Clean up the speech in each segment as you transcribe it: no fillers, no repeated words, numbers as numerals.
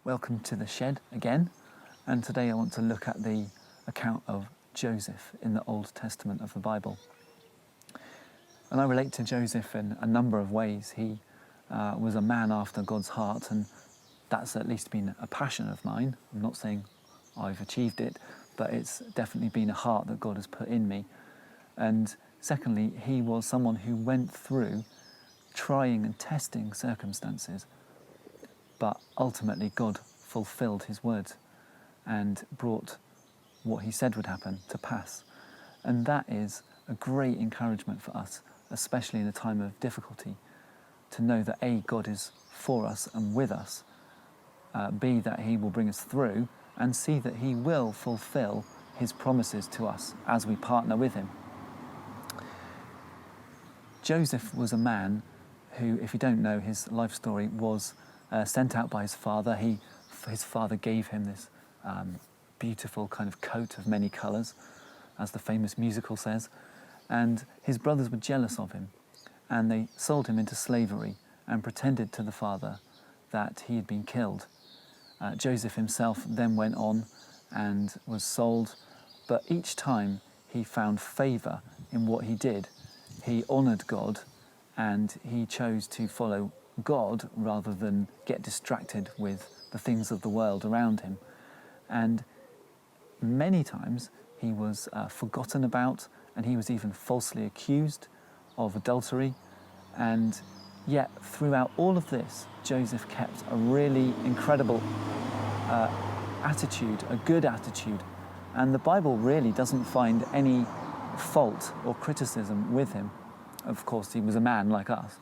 Welcome to the shed again, and today I want to look at the account of Joseph in the Old Testament of the Bible. And I relate to Joseph in a number of ways. He was a man after God's heart, and that's at least been a passion of mine. I'm not saying I've achieved it, but it's definitely been a heart that God has put in me. And secondly, he was someone who went through trying and testing circumstances, but ultimately God fulfilled his word and brought what he said would happen to pass. And that is a great encouragement for us, especially in a time of difficulty, to know that A, God is for us and with us, B, that he will bring us through, and C, that he will fulfill his promises to us as we partner with him. Joseph was a man who, if you don't know his life story, was sent out by his father. His father gave him this beautiful kind of coat of many colours, as the famous musical says, and his brothers were jealous of him, and they sold him into slavery and pretended to the father that he had been killed. Joseph himself then went on and was sold, but each time he found favour in what he did. He honoured God, and he chose to follow God rather than get distracted with the things of the world around him. And many times he was forgotten about, and he was even falsely accused of adultery. And yet throughout all of this, Joseph kept a really incredible attitude, a good attitude. And the Bible really doesn't find any fault or criticism with him. Of course, he was a man like us,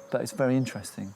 but it's very interesting.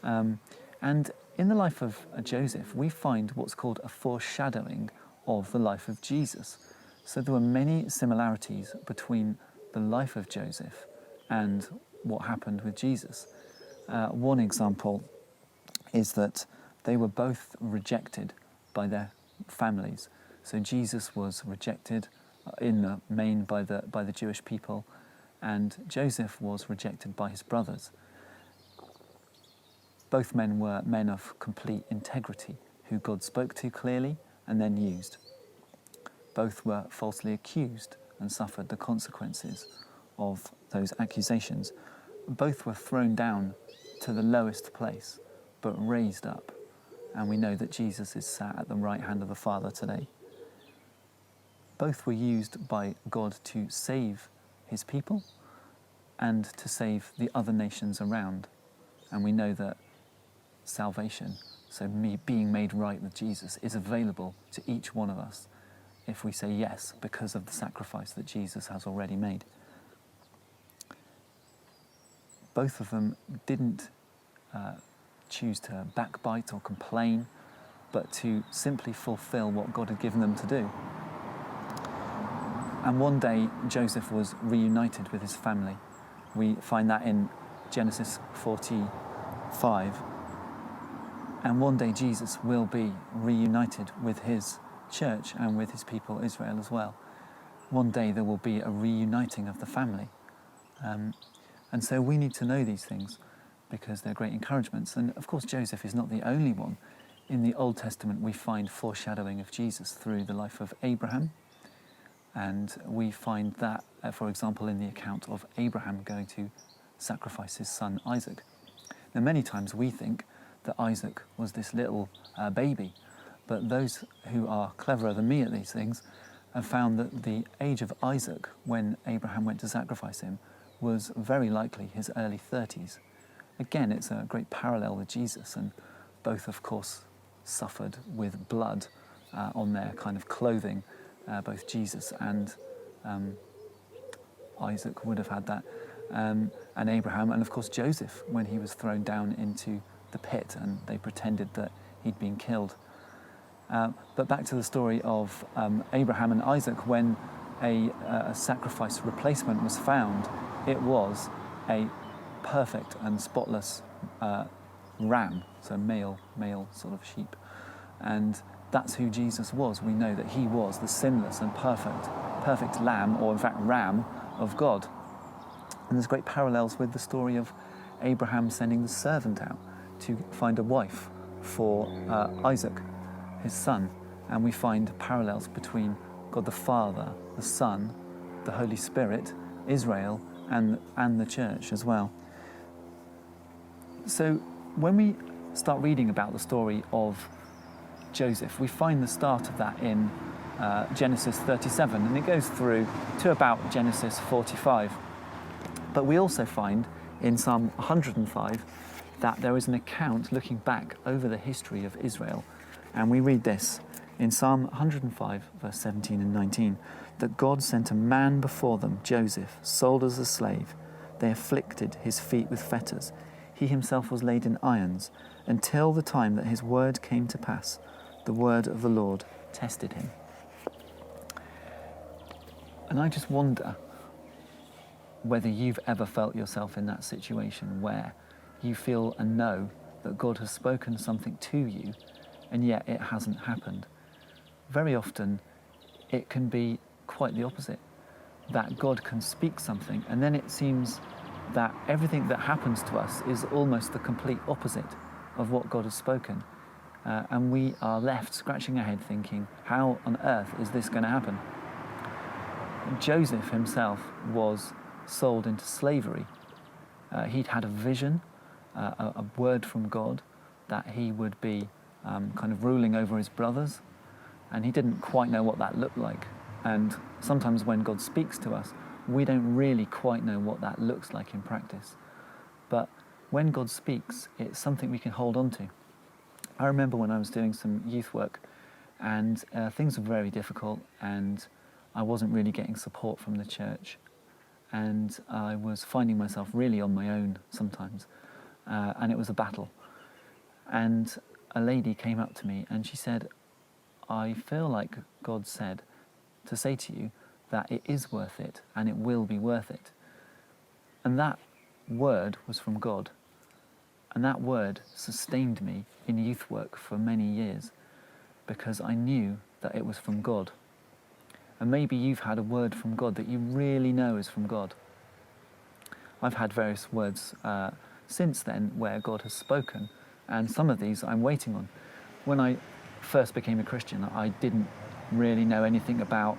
And in the life of Joseph, we find what's called a foreshadowing of the life of Jesus. So there were many similarities between the life of Joseph and what happened with Jesus. One example is that they were both rejected by their families. So Jesus was rejected in the main by the Jewish people, and Joseph was rejected by his brothers. Both men were men of complete integrity, who God spoke to clearly and then used. Both were falsely accused and suffered the consequences of those accusations. Both were thrown down to the lowest place, but raised up. And we know that Jesus is sat at the right hand of the Father today. Both were used by God to save his people and to save the other nations around. And we know that salvation, so being made right with Jesus, is available to each one of us if we say yes, because of the sacrifice that Jesus has already made. Both of them didn't choose to backbite or complain, but to simply fulfill what God had given them to do. And one day Joseph was reunited with his family. We find that in Genesis 45. And one day Jesus will be reunited with his church and with his people Israel as well. One day there will be a reuniting of the family. And so we need to know these things because they're great encouragements. And of course Joseph is not the only one. In the Old Testament we find foreshadowing of Jesus through the life of Abraham. And we find that, for example, in the account of Abraham going to sacrifice his son Isaac. Now many times we think that Isaac was this little baby, but those who are cleverer than me at these things have found that the age of Isaac when Abraham went to sacrifice him was very likely his early 30s. Again, it's a great parallel with Jesus, and both of course suffered with blood on their kind of clothing. Both Jesus and Isaac would have had that, and Abraham, and of course Joseph when he was thrown down into the pit and they pretended that he'd been killed. But back to the story of Abraham and Isaac, when a sacrifice replacement was found, it was a perfect and spotless ram, so male sort of sheep. And that's who Jesus was. We know that he was the sinless and perfect lamb, or in fact ram, of God. And there's great parallels with the story of Abraham sending the servant out to find a wife for Isaac, his son, and we find parallels between God the Father, the Son, the Holy Spirit, Israel, and the church as well. So when we start reading about the story of Joseph, we find the start of that in Genesis 37, and it goes through to about Genesis 45. But we also find in Psalm 105 that there is an account looking back over the history of Israel. And we read this in Psalm 105, verse 17 and 19, that God sent a man before them, Joseph, sold as a slave. They afflicted his feet with fetters. He himself was laid in irons, until the time that his word came to pass. The word of the Lord tested him. And I just wonder whether you've ever felt yourself in that situation where you feel and know that God has spoken something to you, and yet it hasn't happened. Very often, it can be quite the opposite, that God can speak something, and then it seems that everything that happens to us is almost the complete opposite of what God has spoken. And we are left scratching our head thinking, how on earth is this going to happen? Joseph himself was sold into slavery. He'd had a vision, a word from God, that he would be kind of ruling over his brothers, and he didn't quite know what that looked like. And sometimes when God speaks to us, we don't really quite know what that looks like in practice. But when God speaks, it's something we can hold on to. I remember when I was doing some youth work, and things were very difficult, and I wasn't really getting support from the church, and I was finding myself really on my own sometimes, and it was a battle. And a lady came up to me and she said, I feel like God said to say to you that it is worth it and it will be worth it. And that word was from God. And that word sustained me in youth work for many years because I knew that it was from God. And maybe you've had a word from God that you really know is from God. I've had various words since then where God has spoken, and some of these I'm waiting on. When I first became a Christian, I didn't really know anything about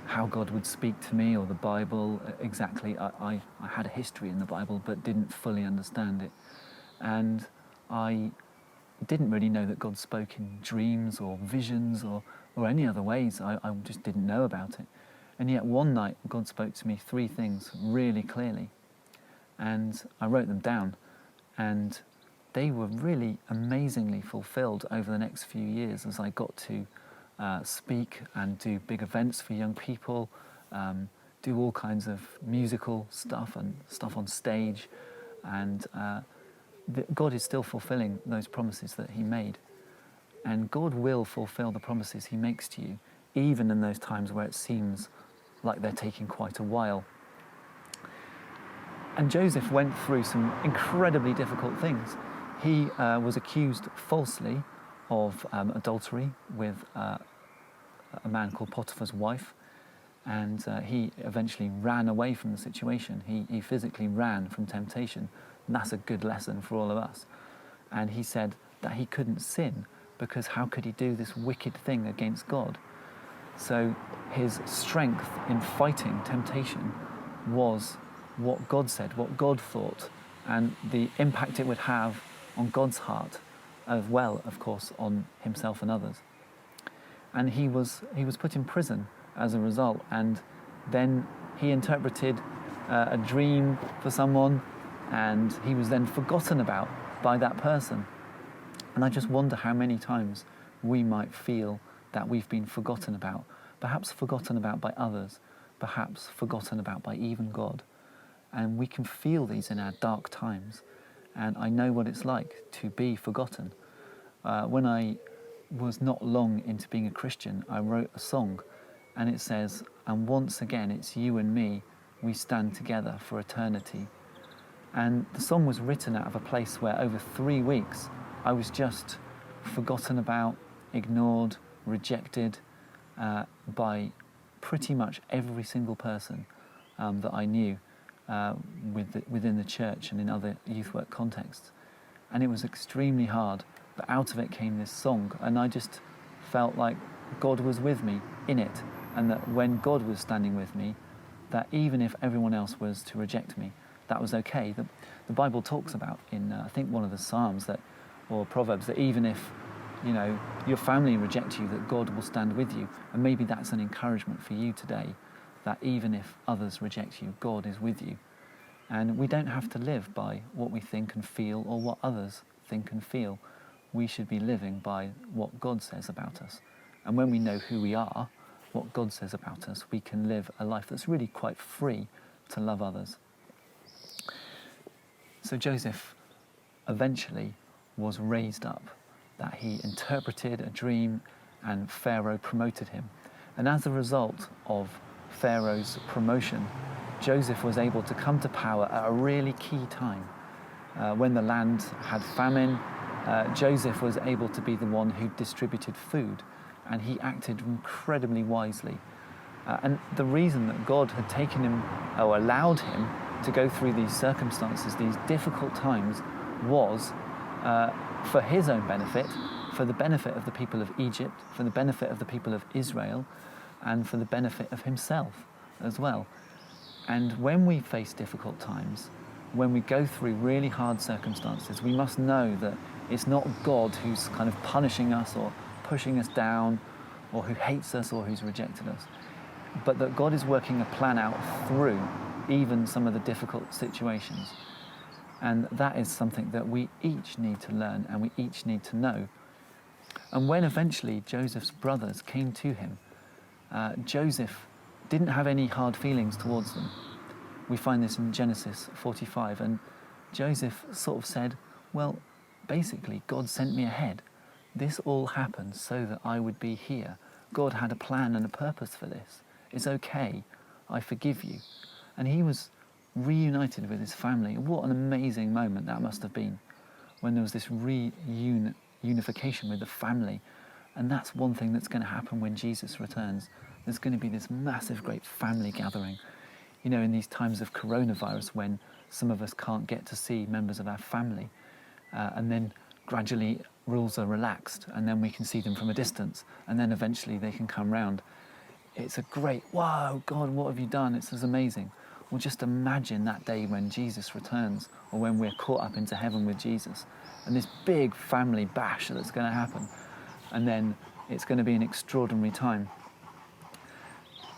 how God would speak to me or the Bible exactly. I had a history in the Bible but didn't fully understand it. And I didn't really know that God spoke in dreams or visions or any other ways. I just didn't know about it. And yet one night God spoke to me 3 things really clearly. And I wrote them down. And they were really amazingly fulfilled over the next few years as I got to speak and do big events for young people, do all kinds of musical stuff and stuff on stage. And God is still fulfilling those promises that he made. And God will fulfill the promises he makes to you, even in those times where it seems like they're taking quite a while. And Joseph went through some incredibly difficult things. He was accused falsely of adultery with a man called Potiphar's wife, and he eventually ran away from the situation. He physically ran from temptation. And that's a good lesson for all of us. And he said that he couldn't sin because how could he do this wicked thing against God? So his strength in fighting temptation was what God said, what God thought, and the impact it would have on God's heart, as well, of course, on himself and others. And he was put in prison as a result, and then he interpreted a dream for someone, and he was then forgotten about by that person. And I just wonder how many times we might feel that we've been forgotten about, perhaps forgotten about by others, perhaps forgotten about by even God. And we can feel these in our dark times. And I know what it's like to be forgotten. When I was not long into being a Christian, I wrote a song, and it says, "And once again it's you and me, we stand together for eternity." And the song was written out of a place where over 3 weeks I was just forgotten about, ignored, rejected by pretty much every single person that I knew within the church and in other youth work contexts. And it was extremely hard But out of it came this song, and I just felt like God was with me in it, and that when God was standing with me, that even if everyone else was to reject me, that was okay. The Bible talks about in, I think, one of the Psalms or Proverbs, that even if, your family reject you, that God will stand with you. And maybe that's an encouragement for you today, that even if others reject you, God is with you. And we don't have to live by what we think and feel or what others think and feel. We should be living by what God says about us. And when we know who we are, what God says about us, we can live a life that's really quite free to love others. So Joseph eventually was raised up, that he interpreted a dream and Pharaoh promoted him. And as a result of Pharaoh's promotion, Joseph was able to come to power at a really key time. When the land had famine, Joseph was able to be the one who distributed food, and he acted incredibly wisely. And the reason that God had taken him, or allowed him, to go through these circumstances, these difficult times, was for his own benefit, for the benefit of the people of Egypt, for the benefit of the people of Israel, and for the benefit of himself as well. And when we face difficult times, when we go through really hard circumstances, we must know that it's not God who's kind of punishing us or pushing us down, or who hates us or who's rejected us, but that God is working a plan out through even some of the difficult situations. And that is something that we each need to learn and we each need to know. And when eventually Joseph's brothers came to him, Joseph didn't have any hard feelings towards them. We find this in Genesis 45, and Joseph sort of said, well, basically, God sent me ahead. This all happened so that I would be here. God had a plan and a purpose for this. It's okay. I forgive you. And he was reunited with his family. What an amazing moment that must have been, when there was this reunification with the family. And that's one thing that's going to happen when Jesus returns. There's going to be this massive, great family gathering. In these times of coronavirus, when some of us can't get to see members of our family, and then gradually rules are relaxed, and then we can see them from a distance, and then eventually they can come round. It's a great, wow, God, what have you done? It's amazing. Well, just imagine that day when Jesus returns, or when we're caught up into heaven with Jesus, and this big family bash that's going to happen, and then it's going to be an extraordinary time.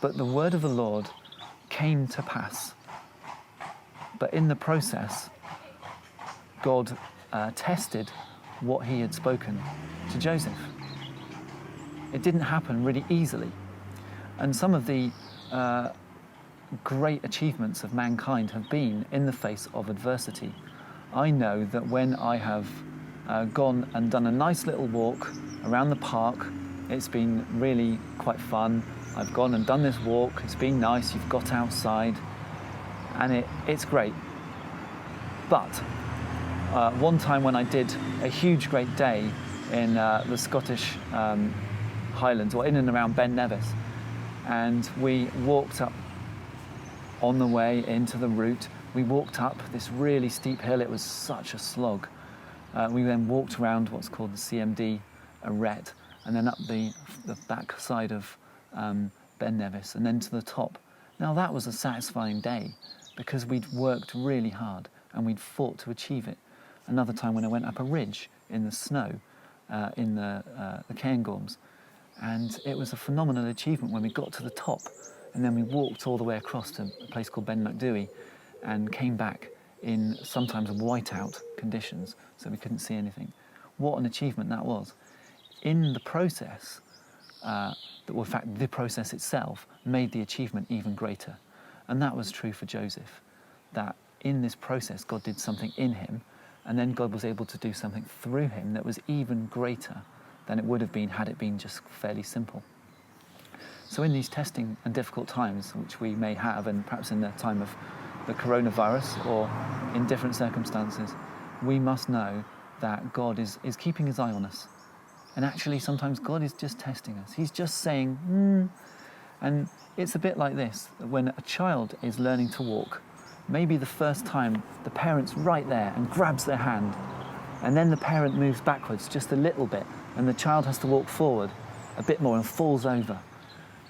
But the word of the Lord came to pass. But in the process, God tested what he had spoken to Joseph. It didn't happen really easily. And some of the great achievements of mankind have been in the face of adversity. I know that when I have gone and done a nice little walk around the park, it's been really quite fun. I've gone and done this walk, it's been nice, you've got outside, and it's great. But one time when I did a huge, great day in the Scottish Highlands, or in and around Ben Nevis, and we walked up on the way into the route, we walked up this really steep hill. It was such a slog. We then walked around what's called the CMD arete, and then up the back side of Ben Nevis, and then to the top. Now that was a satisfying day, because we'd worked really hard and we'd fought to achieve it. Another time when I went up a ridge in the snow, in the Cairngorms, and it was a phenomenal achievement when we got to the top, and then we walked all the way across to a place called Ben Macdui, and came back in sometimes whiteout conditions, so we couldn't see anything. What an achievement that was. In the process, in fact, the process itself made the achievement even greater. And that was true for Joseph, that in this process, God did something in him, and then God was able to do something through him that was even greater than it would have been had it been just fairly simple. So in these testing and difficult times, which we may have, and perhaps in the time of the coronavirus or in different circumstances, we must know that God is keeping his eye on us. And actually, sometimes God is just testing us. He's just saying, And it's a bit like this. When a child is learning to walk, maybe the first time the parent's right there and grabs their hand, And then the parent moves backwards just a little bit, and the child has to walk forward a bit more and falls over.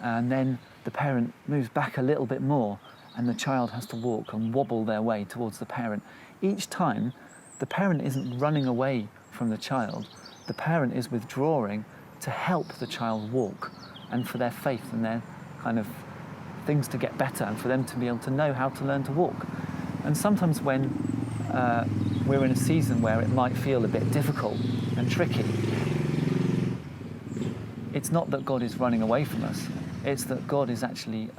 And then the parent moves back a little bit more, and the child has to walk and wobble their way towards the parent. Each time, the parent isn't running away from the child. The parent is withdrawing to help the child walk, and for their faith and their kind of things to get better, and for them to be able to know how to learn to walk. And sometimes when we're in a season where it might feel a bit difficult and tricky, it's not that God is running away from us, it's that God is actually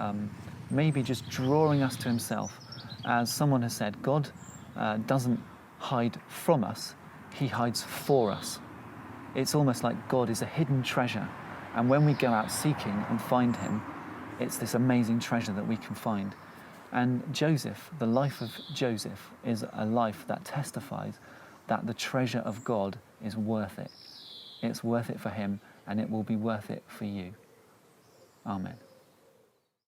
maybe just drawing us to himself. As someone has said, God doesn't hide from us, he hides for us. It's almost like God is a hidden treasure, and when we go out seeking and find him, it's this amazing treasure that we can find. And Joseph, the life of Joseph, is a life that testifies that the treasure of God is worth it. It's worth it for him, and it will be worth it for you. Amen.